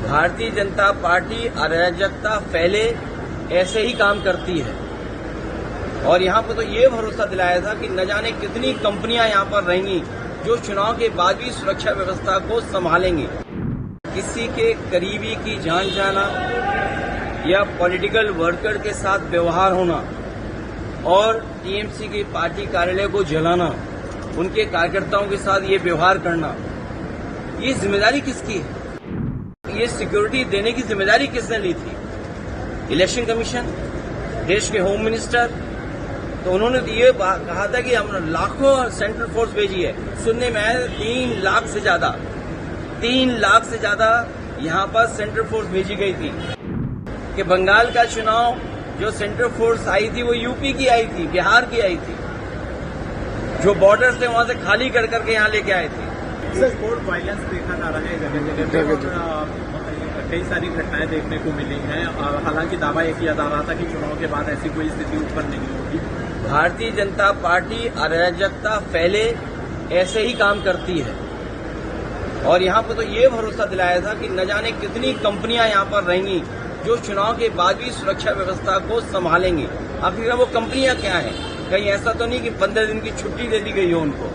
Bharatiya Janata party अराजकता फैले ऐसे ही काम करती है। और यहाँ पर तो ये भरोसा दिलाया था कि न जाने कितनी कंपनियां यहाँ पर रहेंगी जो चुनाव के बाद भी सुरक्षा व्यवस्था को संभालेंगी। किसी के करीबी की जान जाना या पॉलिटिकल वर्कर के साथ व्यवहार होना और टीएमसी की पार्टी कार्यालय को जलाना, उनके कार्यकर्ताओं के साथ ये व्यवहार करना, ये जिम्मेदारी किसकी है? ये सिक्योरिटी देने की जिम्मेदारी किसने ली थी? इलेक्शन कमीशन, देश के होम मिनिस्टर। तो उन्होंने ये कहा था कि हम लाखों सेंट्रल फोर्स भेजी है। सुनने में आया 3 लाख से ज्यादा यहाँ पर सेंट्रल फोर्स भेजी गई थी। कि बंगाल का चुनाव जो सेंट्रल फोर्स आई थी वो यूपी की आई थी, बिहार की आई थी, जो बॉर्डर थे वहां से खाली कर करके यहाँ लेके आए थे। कोर्ट वायलेंस देखा जा रहा है जगह जगह, कई सारी घटनाएं देखने को मिली हैं। हालांकि दावा ये किया जा रहा था कि चुनाव के बाद ऐसी कोई स्थिति उत्पन्न नहीं होगी। भारतीय जनता पार्टी अराजकता फैले ऐसे ही काम करती है। और यहाँ पर तो ये भरोसा दिलाया था कि न जाने कितनी कंपनियां यहाँ पर रहेंगी जो चुनाव के बाद भी सुरक्षा व्यवस्था को संभालेंगी। आखिर वो कंपनियां क्या हैं? कहीं ऐसा तो नहीं कि 15 दिन की छुट्टी दे दी गई हो उनको।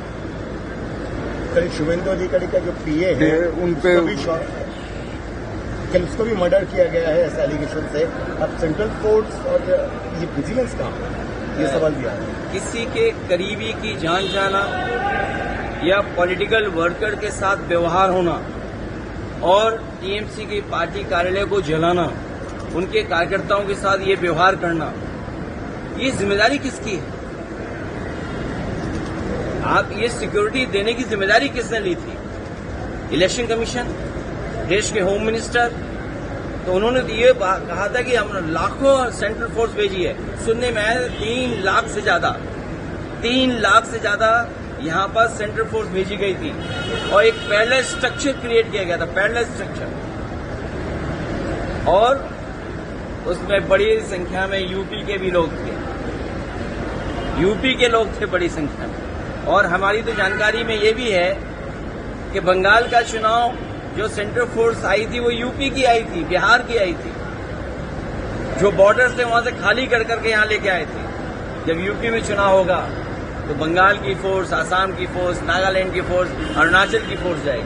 कल शुभेंदु अधिकारी का जो पीए है उनपे कल उसको भी मर्डर किया गया है ऐसे एलिगेशन से। अब सेंट्रल फोर्स और ये विजिलेंस कहाँ है, ये सवाल भी आ रहा है। किसी के करीबी की जान जाना या पॉलिटिकल वर्कर के साथ व्यवहार होना और टीएमसी की पार्टी कार्यालय को जलाना, उनके कार्यकर्ताओं के साथ ये व्यवहार करना, ये जिम्मेदारी किसकी है? आप ये सिक्योरिटी देने की जिम्मेदारी किसने ली थी? इलेक्शन कमीशन, देश के होम मिनिस्टर। तो उन्होंने ये कहा था कि हम लाखों सेंट्रल फोर्स भेजी है। सुनने में आया 3 लाख से ज्यादा यहाँ पर सेंट्रल फोर्स भेजी गई थी और एक पैरेलल स्ट्रक्चर क्रिएट किया गया था, पैरेलल स्ट्रक्चर। और उसमें बड़ी संख्या में यूपी के भी लोग थे, यूपी के लोग थे बड़ी संख्या में। और हमारी तो जानकारी में ये भी है कि बंगाल का चुनाव जो सेंट्रल फोर्स आई थी वो यूपी की आई थी, बिहार की आई थी, जो बॉर्डर थे वहां से खाली कर करके यहाँ लेके आए थे। जब यूपी में चुनाव होगा तो बंगाल की फोर्स, आसाम की फोर्स, नागालैंड की फोर्स, अरुणाचल की फोर्स जाएगी।